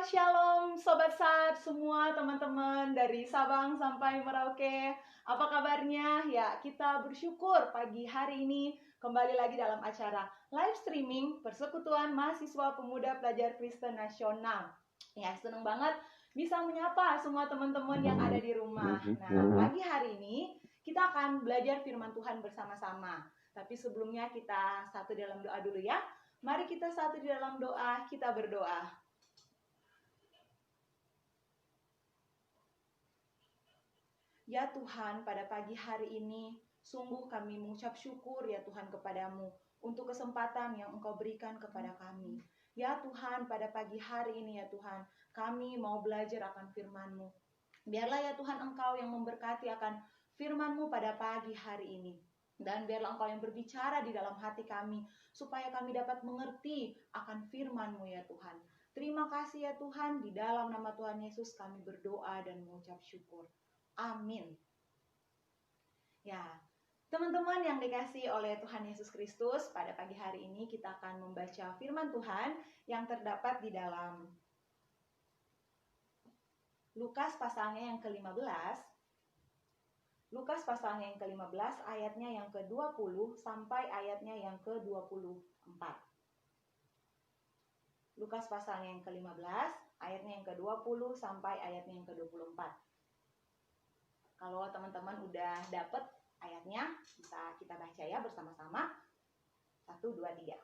Shalom Sobat Sat semua teman-teman dari Sabang sampai Merauke. Apa kabarnya? Ya, kita bersyukur pagi hari ini kembali lagi dalam acara live streaming Persekutuan Mahasiswa Pemuda Pelajar Kristen Nasional. Ya, senang banget bisa menyapa semua teman-teman yang ada di rumah. Nah, pagi hari ini kita akan belajar firman Tuhan bersama-sama. Tapi sebelumnya kita satu dalam doa dulu ya. Mari kita satu di dalam doa, kita berdoa. Ya Tuhan, pada pagi hari ini, sungguh kami mengucap syukur ya Tuhan kepadamu untuk kesempatan yang Engkau berikan kepada kami. Ya Tuhan, pada pagi hari ini ya Tuhan, kami mau belajar akan firman-Mu. Biarlah ya Tuhan Engkau yang memberkati akan firman-Mu pada pagi hari ini. Dan biarlah Engkau yang berbicara di dalam hati kami, supaya kami dapat mengerti akan firman-Mu ya Tuhan. Terima kasih ya Tuhan, di dalam nama Tuhan Yesus kami berdoa dan mengucap syukur. Amin. Ya, teman-teman yang dikasihi oleh Tuhan Yesus Kristus, pada pagi hari ini kita akan membaca firman Tuhan yang terdapat di dalam Lukas pasalnya yang ke-15. Lukas pasalnya yang ke-15 ayatnya yang ke-20 sampai ayatnya yang ke-24. Lukas pasalnya yang ke-15 ayatnya yang ke-20 sampai ayatnya yang ke-24. Kalau teman-teman udah dapet ayatnya, bisa kita baca ya bersama-sama. 1, 2, 3.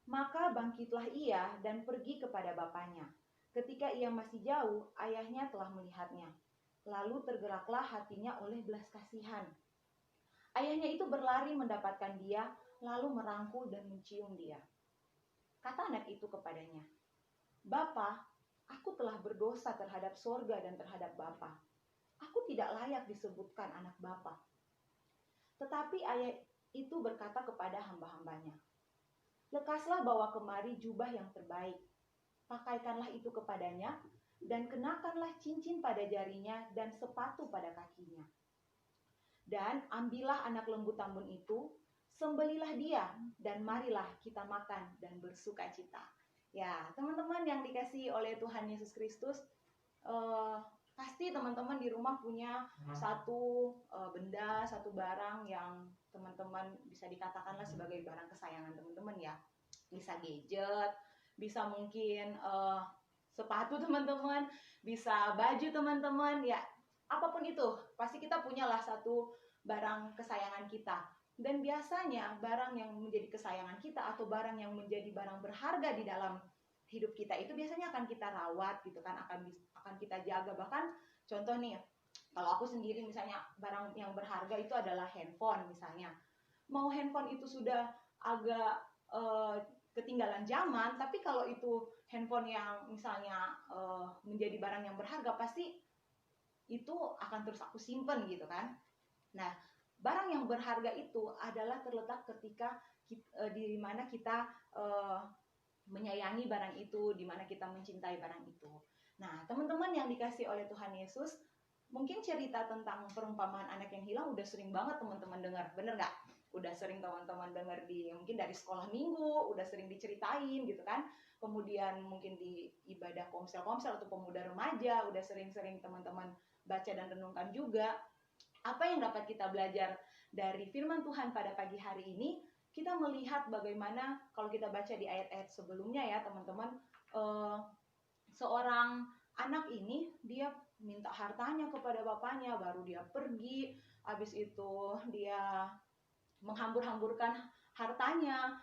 Maka bangkitlah ia dan pergi kepada bapaknya. Ketika ia masih jauh, ayahnya telah melihatnya. Lalu tergeraklah hatinya oleh belas kasihan. Ayahnya itu berlari mendapatkan dia, lalu merangkul dan mencium dia. Kata anak itu kepadanya, "Bapa, aku telah berdosa terhadap sorga dan terhadap Bapa. Aku tidak layak disebutkan anak Bapa." Tetapi ayah itu berkata kepada hamba-hambanya, "Lekaslah bawa kemari jubah yang terbaik. Pakaikanlah itu kepadanya, dan kenakanlah cincin pada jarinya dan sepatu pada kakinya. Dan ambillah anak lembu tambun itu, sembelilah dia, dan marilah kita makan dan bersuka cita." Ya, teman-teman yang dikasihi oleh Tuhan Yesus Kristus, pasti teman-teman di rumah punya satu benda, satu barang yang teman-teman bisa dikatakanlah sebagai barang kesayangan teman-teman ya. Bisa gadget, bisa mungkin sepatu teman-teman, bisa baju teman-teman, ya apapun itu. Pasti kita punyalah satu barang kesayangan kita. Dan biasanya barang yang menjadi kesayangan kita atau barang yang menjadi barang berharga di dalam hidup kita itu biasanya akan kita rawat gitu kan, akan kita jaga. Bahkan contoh nih, kalau aku sendiri misalnya barang yang berharga itu adalah handphone misalnya. Mau handphone itu sudah agak ketinggalan zaman, tapi kalau itu handphone yang misalnya menjadi barang yang berharga, pasti itu akan terus aku simpen gitu kan. Nah, barang yang berharga itu adalah terletak ketika di mana kita menyayangi barang itu, di mana kita mencintai barang itu. Nah, teman-teman yang dikasih oleh Tuhan Yesus, mungkin cerita tentang perumpamaan anak yang hilang udah sering banget teman-teman dengar, bener nggak? Udah sering teman-teman dengar mungkin dari sekolah minggu, udah sering diceritain gitu kan. Kemudian mungkin di ibadah komsel-komsel atau pemuda remaja, udah sering-sering teman-teman baca dan renungkan juga. Apa yang dapat kita belajar dari firman Tuhan pada pagi hari ini? Kita melihat bagaimana kalau kita baca di ayat-ayat sebelumnya ya teman-teman, seorang anak ini dia minta hartanya kepada bapaknya, baru dia pergi, habis itu dia menghambur-hamburkan hartanya.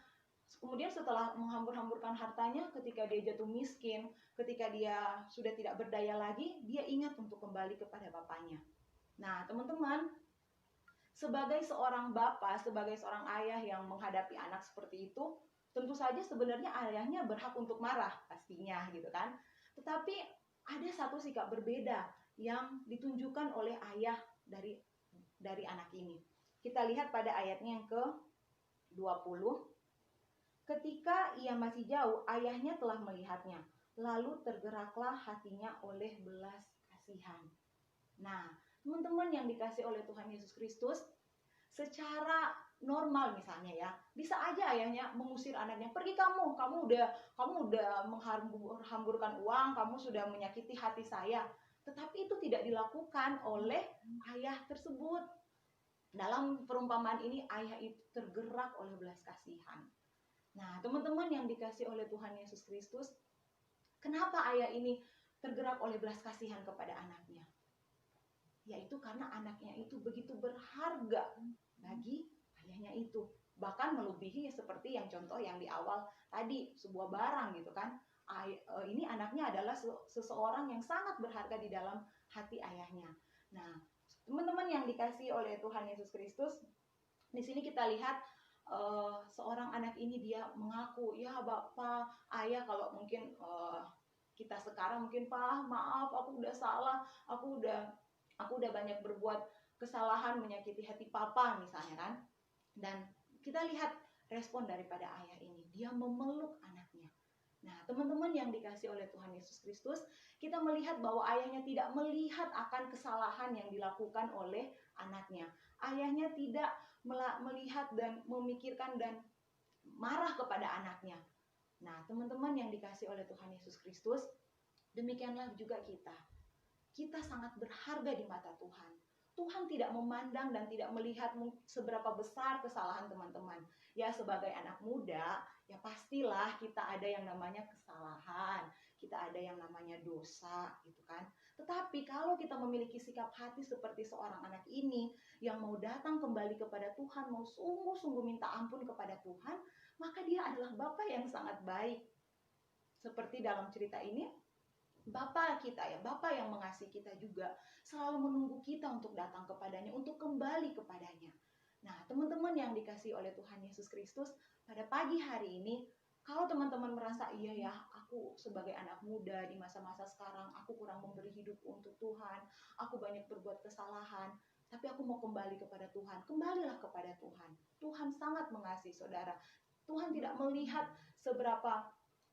Kemudian setelah menghambur-hamburkan hartanya, ketika dia jatuh miskin, ketika dia sudah tidak berdaya lagi, dia ingat untuk kembali kepada bapaknya. Nah, teman-teman, sebagai seorang bapak, sebagai seorang ayah yang menghadapi anak seperti itu, tentu saja sebenarnya ayahnya berhak untuk marah pastinya gitu kan. Tetapi ada satu sikap berbeda yang ditunjukkan oleh ayah dari anak ini. Kita lihat pada ayatnya yang ke-20. Ketika ia masih jauh, ayahnya telah melihatnya. Lalu tergeraklah hatinya oleh belas kasihan. Nah, teman-teman yang dikasih oleh Tuhan Yesus Kristus, secara normal misalnya ya, bisa aja ayahnya mengusir anaknya, pergi kamu udah menghamburkan uang, kamu sudah menyakiti hati saya. Tetapi itu tidak dilakukan oleh ayah tersebut. Dalam perumpamaan ini ayah itu tergerak oleh belas kasihan. Nah, teman-teman yang dikasih oleh Tuhan Yesus Kristus, kenapa ayah ini tergerak oleh belas kasihan kepada anaknya? Yaitu karena anaknya itu begitu berharga bagi ayahnya itu. Bahkan melebihi seperti yang contoh yang di awal tadi, sebuah barang gitu kan. Ini anaknya adalah seseorang yang sangat berharga di dalam hati ayahnya. Nah, teman-teman yang dikasih oleh Tuhan Yesus Kristus, di sini kita lihat seorang anak ini dia mengaku, ya Bapak, Ayah, kalau mungkin kita sekarang mungkin, Pak, maaf, aku udah salah, aku udah banyak berbuat kesalahan menyakiti hati Papa misalnya kan. Dan kita lihat respon daripada ayah ini, dia memeluk anaknya. Nah, teman-teman yang dikasih oleh Tuhan Yesus Kristus, kita melihat bahwa ayahnya tidak melihat akan kesalahan yang dilakukan oleh anaknya. Ayahnya tidak melihat dan memikirkan dan marah kepada anaknya. Nah, teman-teman yang dikasih oleh Tuhan Yesus Kristus, demikianlah juga kita. Kita sangat berharga di mata Tuhan. Tuhan tidak memandang dan tidak melihat seberapa besar kesalahan teman-teman. Ya, sebagai anak muda, ya pastilah kita ada yang namanya kesalahan, kita ada yang namanya dosa, gitu kan. Tetapi kalau kita memiliki sikap hati seperti seorang anak ini, yang mau datang kembali kepada Tuhan, mau sungguh-sungguh minta ampun kepada Tuhan, maka dia adalah Bapa yang sangat baik. Seperti dalam cerita ini, Bapa kita ya, Bapa yang mengasihi kita juga selalu menunggu kita untuk datang kepadanya, untuk kembali kepadanya. Nah, teman-teman yang dikasihi oleh Tuhan Yesus Kristus, pada pagi hari ini, kalau teman-teman merasa, iya ya, aku sebagai anak muda di masa-masa sekarang, aku kurang memberi hidup untuk Tuhan, aku banyak berbuat kesalahan, tapi aku mau kembali kepada Tuhan. Kembalilah kepada Tuhan. Tuhan sangat mengasihi saudara. Tuhan tidak melihat seberapa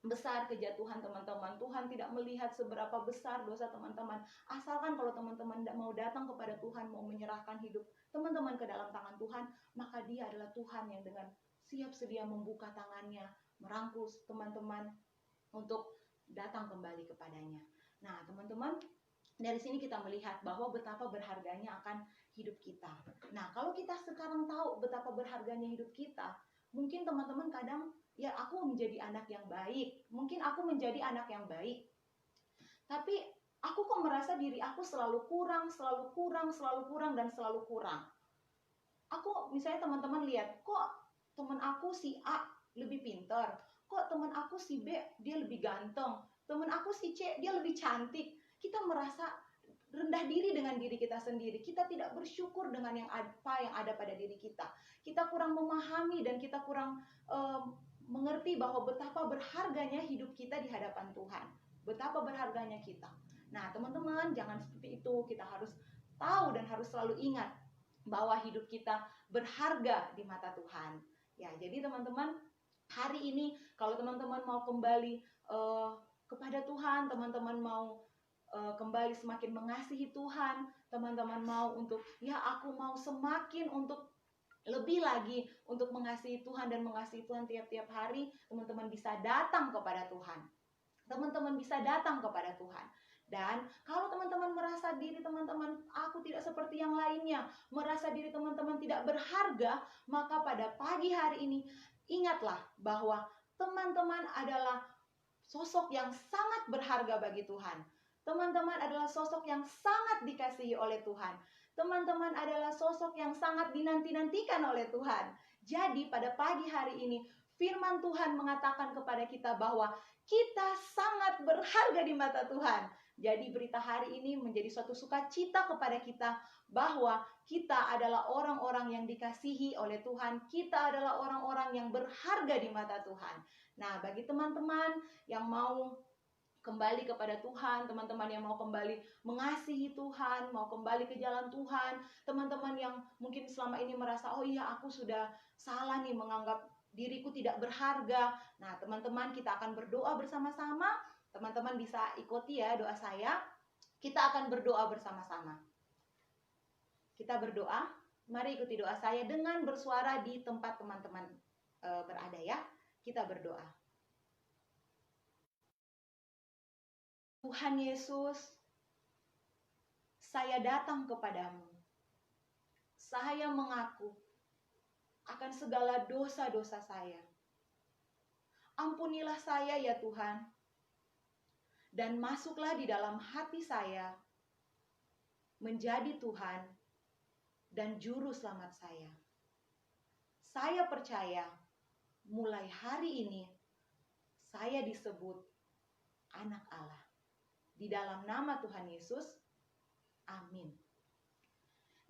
besar kejatuhan teman-teman. Tuhan tidak melihat seberapa besar dosa teman-teman. Asalkan kalau teman-teman mau datang kepada Tuhan, mau menyerahkan hidup teman-teman ke dalam tangan Tuhan, maka Dia adalah Tuhan yang dengan siap sedia membuka tangannya, merangkul teman-teman untuk datang kembali kepadanya. Nah, teman-teman, dari sini kita melihat bahwa betapa berharganya akan hidup kita. Nah, kalau kita sekarang tahu betapa berharganya hidup kita, mungkin teman-teman kadang, ya aku menjadi anak yang baik, mungkin aku menjadi anak yang baik, tapi aku kok merasa diri aku selalu kurang, dan selalu kurang. Aku misalnya teman-teman lihat, kok teman aku si A lebih pintar, kok teman aku si B dia lebih ganteng, teman aku si C dia lebih cantik. Kita merasa rendah diri dengan diri kita sendiri. Kita tidak bersyukur dengan apa yang ada pada diri kita. Kita kurang memahami dan kita kurang mengerti bahwa betapa berharganya hidup kita di hadapan Tuhan. Betapa berharganya kita. Nah, teman-teman, jangan seperti itu. Kita harus tahu dan harus selalu ingat bahwa hidup kita berharga di mata Tuhan. Ya, jadi teman-teman, hari ini kalau teman-teman mau kembali kepada Tuhan, teman-teman mau kembali semakin mengasihi Tuhan, teman-teman mau untuk, ya aku mau semakin untuk lebih lagi untuk mengasihi Tuhan dan mengasihi Tuhan tiap-tiap hari, teman-teman bisa datang kepada Tuhan. Teman-teman bisa datang kepada Tuhan. Dan kalau teman-teman merasa diri teman-teman, aku tidak seperti yang lainnya, merasa diri teman-teman tidak berharga, maka pada pagi hari ini, ingatlah bahwa teman-teman adalah sosok yang sangat berharga bagi Tuhan. Teman-teman adalah sosok yang sangat dikasihi oleh Tuhan. Teman-teman adalah sosok yang sangat dinanti-nantikan oleh Tuhan. Jadi pada pagi hari ini, firman Tuhan mengatakan kepada kita bahwa kita sangat berharga di mata Tuhan. Jadi berita hari ini menjadi suatu sukacita kepada kita bahwa kita adalah orang-orang yang dikasihi oleh Tuhan. Kita adalah orang-orang yang berharga di mata Tuhan. Nah, bagi teman-teman yang mau kembali kepada Tuhan, teman-teman yang mau kembali mengasihi Tuhan, mau kembali ke jalan Tuhan, teman-teman yang mungkin selama ini merasa, oh iya aku sudah salah nih menganggap diriku tidak berharga. Nah, teman-teman, kita akan berdoa bersama-sama. Teman-teman bisa ikuti ya doa saya. Kita akan berdoa bersama-sama. Kita berdoa. Mari ikuti doa saya dengan bersuara di tempat teman-teman berada ya. Kita berdoa. Tuhan Yesus, saya datang kepadamu. Saya mengaku akan segala dosa-dosa saya. Ampunilah saya ya Tuhan, dan masuklah di dalam hati saya, menjadi Tuhan dan juru selamat saya. Saya percaya mulai hari ini saya disebut anak Allah. Di dalam nama Tuhan Yesus, amin.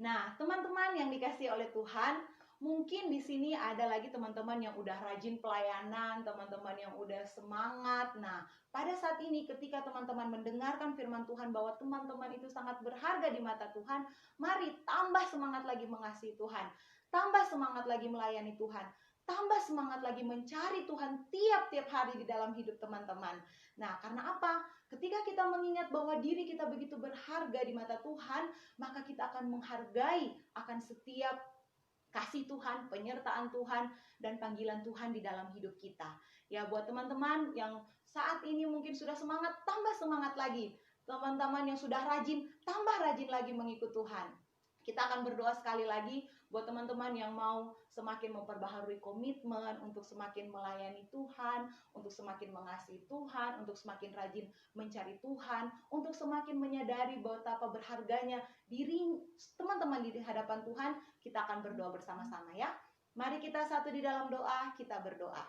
Nah, teman-teman yang dikasihi oleh Tuhan, mungkin di sini ada lagi teman-teman yang udah rajin pelayanan, teman-teman yang udah semangat. Nah, pada saat ini ketika teman-teman mendengarkan firman Tuhan bahwa teman-teman itu sangat berharga di mata Tuhan, mari tambah semangat lagi mengasihi Tuhan, tambah semangat lagi melayani Tuhan, tambah semangat lagi mencari Tuhan tiap-tiap hari di dalam hidup teman-teman. Nah, karena apa? Ketika kita mengingat bahwa diri kita begitu berharga di mata Tuhan, maka kita akan menghargai akan setiap kasih Tuhan, penyertaan Tuhan, dan panggilan Tuhan di dalam hidup kita. Ya, buat teman-teman yang saat ini mungkin sudah semangat, tambah semangat lagi. Teman-teman yang sudah rajin, tambah rajin lagi mengikut Tuhan. Kita akan berdoa sekali lagi buat teman-teman yang mau semakin memperbaharui komitmen untuk semakin melayani Tuhan, untuk semakin mengasihi Tuhan, untuk semakin rajin mencari Tuhan, untuk semakin menyadari betapa berharganya diri teman-teman di hadapan Tuhan. Kita akan berdoa bersama-sama ya. Mari kita satu di dalam doa, kita berdoa.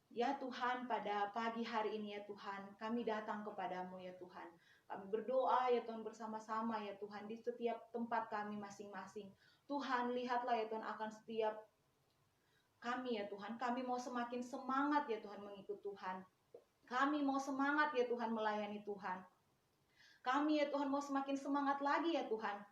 Ya Tuhan, pada pagi hari ini ya Tuhan, kami datang kepadamu ya Tuhan. Kami berdoa ya Tuhan bersama-sama ya Tuhan di setiap tempat kami masing-masing. Tuhan, lihatlah ya Tuhan akan setiap kami ya Tuhan. Kami mau semakin semangat ya Tuhan mengikut Tuhan. Kami mau semangat ya Tuhan melayani Tuhan. Kami ya Tuhan mau semakin semangat lagi ya Tuhan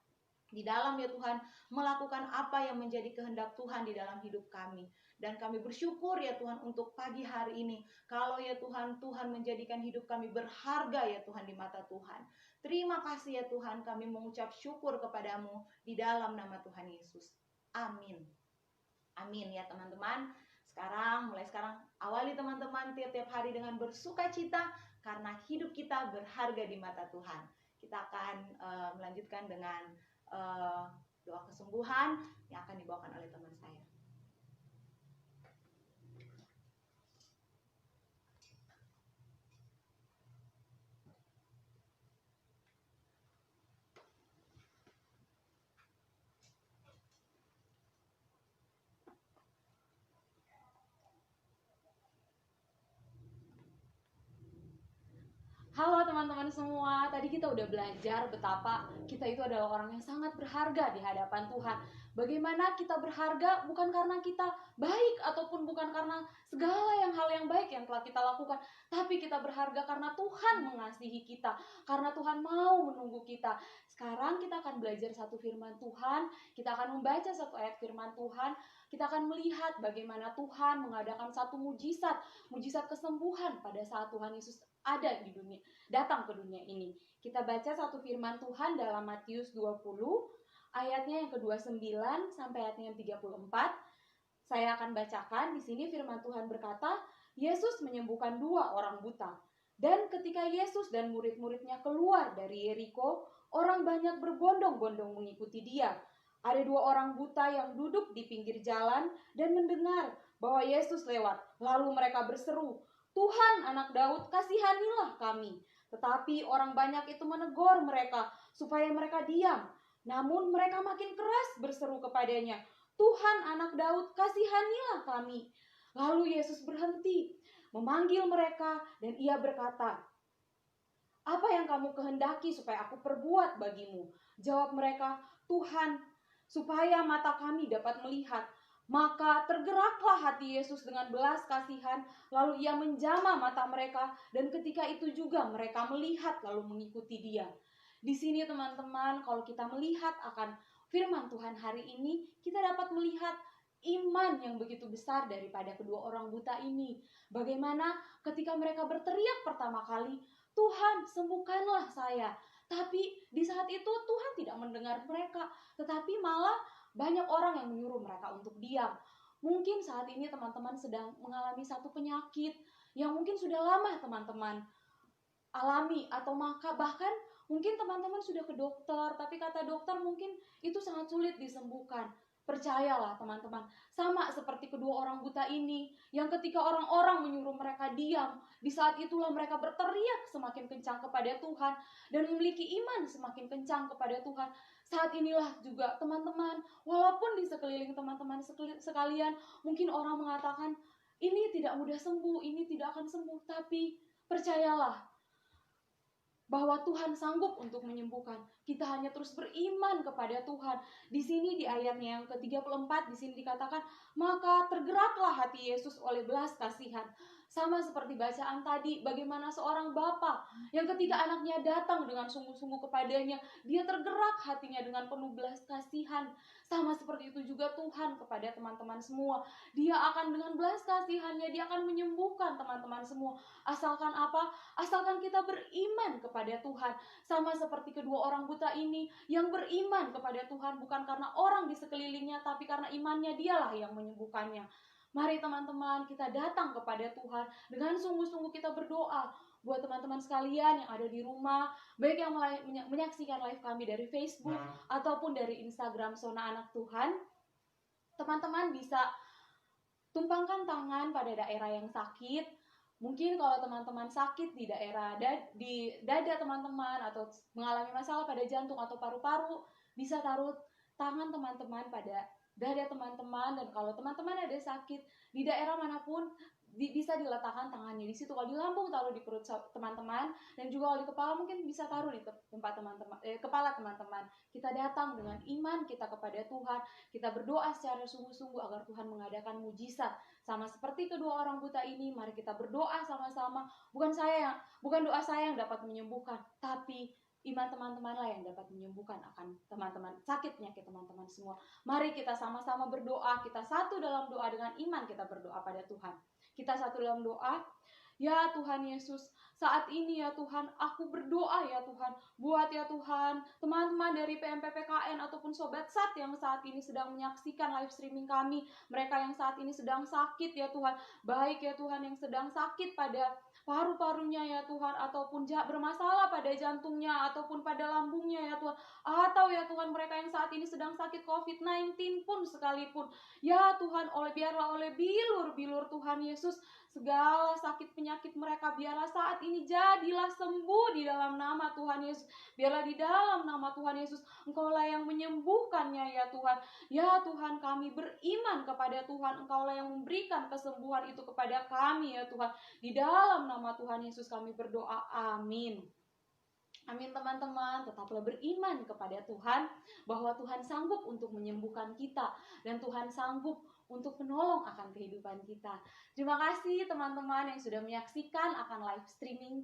di dalam ya Tuhan melakukan apa yang menjadi kehendak Tuhan di dalam hidup kami. Dan kami bersyukur ya Tuhan untuk pagi hari ini. Kalau ya Tuhan, Tuhan menjadikan hidup kami berharga ya Tuhan di mata Tuhan. Terima kasih ya Tuhan, kami mengucap syukur kepadamu di dalam nama Tuhan Yesus. Amin. Amin ya teman-teman. Mulai sekarang awali teman-teman tiap-tiap hari dengan bersukacita karena hidup kita berharga di mata Tuhan. Kita akan melanjutkan dengan doa kesembuhan yang akan dibawakan oleh teman saya. Halo teman-teman semua, tadi kita udah belajar betapa kita itu adalah orang yang sangat berharga di hadapan Tuhan. Bagaimana kita berharga bukan karena kita baik ataupun bukan karena segala hal yang baik yang telah kita lakukan, tapi kita berharga karena Tuhan mengasihi kita, karena Tuhan mau menunggu kita. Sekarang kita akan belajar satu firman Tuhan, kita akan membaca satu ayat firman Tuhan, kita akan melihat bagaimana Tuhan mengadakan satu mujizat kesembuhan pada saat Tuhan Yesus ada di dunia, datang ke dunia ini. Kita baca satu firman Tuhan dalam Matius 20 ayatnya yang ke-29 sampai ayatnya yang 34. Saya akan bacakan. Di sini firman Tuhan berkata, Yesus menyembuhkan 2 orang buta. Dan ketika Yesus dan murid-muridnya keluar dari Yeriko, orang banyak berbondong-bondong mengikuti dia. Ada 2 orang buta yang duduk di pinggir jalan dan mendengar bahwa Yesus lewat. Lalu mereka berseru, Tuhan, anak Daud, kasihanilah kami. Tetapi orang banyak itu menegur mereka supaya mereka diam. Namun mereka makin keras berseru kepadanya, Tuhan, anak Daud, kasihanilah kami. Lalu Yesus berhenti, memanggil mereka, dan ia berkata, apa yang kamu kehendaki supaya aku perbuat bagimu? Jawab mereka, Tuhan, supaya mata kami dapat melihat. Maka tergeraklah hati Yesus dengan belas kasihan, lalu ia menjamah mata mereka, dan ketika itu juga mereka melihat lalu mengikuti dia. Di sini teman-teman, kalau kita melihat akan firman Tuhan hari ini, kita dapat melihat iman yang begitu besar daripada kedua orang buta ini. Bagaimana ketika mereka berteriak pertama kali, Tuhan sembuhkanlah saya. Tapi di saat itu Tuhan tidak mendengar mereka, tetapi malah banyak orang yang menyuruh mereka untuk diam. Mungkin saat ini teman-teman sedang mengalami satu penyakit yang mungkin sudah lama teman-teman alami, atau bahkan mungkin teman-teman sudah ke dokter, tapi kata dokter mungkin itu sangat sulit disembuhkan. Percayalah teman-teman, sama seperti kedua orang buta ini, yang ketika orang-orang menyuruh mereka diam, di saat itulah mereka berteriak semakin kencang kepada Tuhan, dan memiliki iman semakin kencang kepada Tuhan. Saat inilah juga teman-teman, walaupun di sekeliling teman-teman sekalian, mungkin orang mengatakan, ini tidak mudah sembuh, ini tidak akan sembuh, tapi percayalah, bahwa Tuhan sanggup untuk menyembuhkan. Kita hanya terus beriman kepada Tuhan. Di sini di ayatnya yang ke-34 di sini dikatakan, maka tergeraklah hati Yesus oleh belas kasihan. Sama seperti bacaan tadi, bagaimana seorang bapa yang ketika anaknya datang dengan sungguh-sungguh kepadanya, dia tergerak hatinya dengan penuh belas kasihan. Sama seperti itu juga Tuhan kepada teman-teman semua. Dia akan dengan belas kasihannya, dia akan menyembuhkan teman-teman semua. Asalkan apa? Asalkan kita beriman kepada Tuhan. Sama seperti kedua orang buta ini yang beriman kepada Tuhan, bukan karena orang di sekelilingnya, tapi karena imannya dialah yang menyembuhkannya. Mari teman-teman, kita datang kepada Tuhan dengan sungguh-sungguh kita berdoa. Buat teman-teman sekalian yang ada di rumah, baik yang menyaksikan live kami dari Facebook ataupun dari Instagram Sona Anak Tuhan, teman-teman bisa tumpangkan tangan pada daerah yang sakit. Mungkin kalau teman-teman sakit di daerah di dada teman-teman, atau mengalami masalah pada jantung atau paru-paru, bisa taruh tangan teman-teman pada dada teman-teman. Dan kalau teman-teman ada sakit di daerah manapun, bisa diletakkan tangannya di situ. Kalau di lambung, taruh di perut teman-teman, dan juga kalau di kepala mungkin bisa taruh di tempat teman-teman, kepala teman-teman. Kita datang dengan iman kita kepada Tuhan, kita berdoa secara sungguh-sungguh agar Tuhan mengadakan mujizat. Sama seperti kedua orang buta ini, mari kita berdoa sama-sama. Bukan doa saya yang dapat menyembuhkan, tapi iman teman-teman lah yang dapat menyembuhkan akan teman-teman sakit penyakit teman-teman semua. Mari kita sama-sama berdoa, kita satu dalam doa, dengan iman kita berdoa pada Tuhan. Kita satu dalam doa. Ya Tuhan Yesus, saat ini ya Tuhan, aku berdoa ya Tuhan, buat ya Tuhan, teman-teman dari PMPPKN ataupun Sobat Sat yang saat ini sedang menyaksikan live streaming kami, mereka yang saat ini sedang sakit ya Tuhan, baik ya Tuhan yang sedang sakit pada paru-parunya ya Tuhan, ataupun bermasalah pada jantungnya, ataupun pada lambungnya ya Tuhan, atau ya Tuhan mereka yang saat ini sedang sakit COVID-19 pun sekalipun, ya Tuhan, biarlah oleh bilur-bilur Tuhan Yesus, segala sakit penyakit mereka biarlah saat ini jadilah sembuh di dalam nama Tuhan Yesus. Biarlah di dalam nama Tuhan Yesus Engkaulah yang menyembuhkannya ya Tuhan. Ya Tuhan, kami beriman kepada Tuhan, Engkaulah yang memberikan kesembuhan itu kepada kami ya Tuhan. Di dalam nama Tuhan Yesus kami berdoa, amin. Amin teman-teman, tetaplah beriman kepada Tuhan, bahwa Tuhan sanggup untuk menyembuhkan kita, dan Tuhan sanggup untuk menolong akan kehidupan kita. Terima kasih teman-teman yang sudah menyaksikan akan live streaming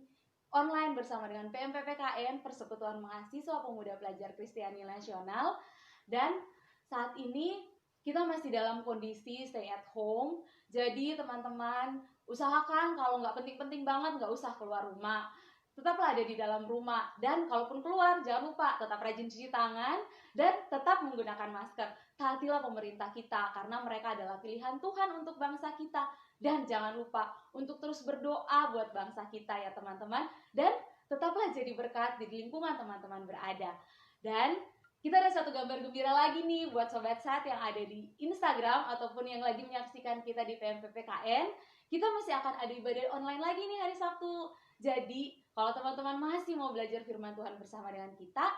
online bersama dengan PMPPKN, Persekutuan Mahasiswa Pemuda Pelajar Kristiani Nasional. Dan saat ini kita masih dalam kondisi stay at home. Jadi teman-teman, usahakan kalau nggak penting-penting banget nggak usah keluar rumah. Tetaplah ada di dalam rumah, dan kalaupun keluar jangan lupa tetap rajin cuci tangan dan tetap menggunakan masker. Taatilah pemerintah kita karena mereka adalah pilihan Tuhan untuk bangsa kita, dan jangan lupa untuk terus berdoa buat bangsa kita ya teman-teman, dan tetaplah jadi berkat di lingkungan teman-teman berada. Dan kita ada satu gambar gembira lagi nih buat Sobat Sat yang ada di Instagram ataupun yang lagi menyaksikan kita di PMPPKN. Kita masih akan ada ibadah online lagi nih hari Sabtu. Jadi kalau teman-teman masih mau belajar firman Tuhan bersama dengan kita,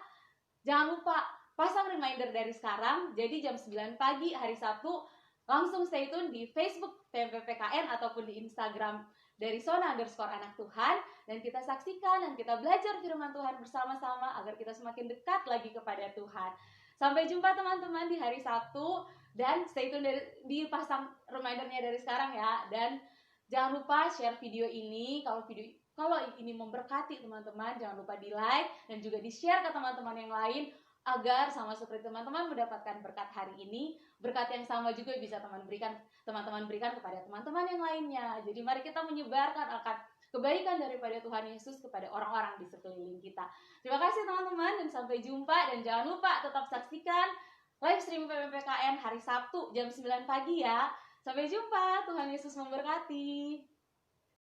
jangan lupa pasang reminder dari sekarang. Jadi jam 9 pagi hari Sabtu, langsung stay tune di Facebook PMPPKN ataupun di Instagram dari Sona_Anak Tuhan, dan kita saksikan dan kita belajar firman Tuhan bersama-sama agar kita semakin dekat lagi kepada Tuhan. Sampai jumpa teman-teman di hari Sabtu, dan stay tune dipasang remindernya dari sekarang ya. Dan jangan lupa share video ini. Kalau ini memberkati teman-teman, jangan lupa di like dan juga di share ke teman-teman yang lain, agar sama seperti teman-teman mendapatkan berkat hari ini, berkat yang sama juga bisa teman-teman berikan kepada teman-teman yang lainnya. Jadi mari kita menyebarkan akan kebaikan daripada Tuhan Yesus kepada orang-orang di sekeliling kita. Terima kasih teman-teman, dan sampai jumpa. Dan jangan lupa tetap saksikan live stream PPPKN hari Sabtu jam 9 pagi ya. Sampai jumpa, Tuhan Yesus memberkati.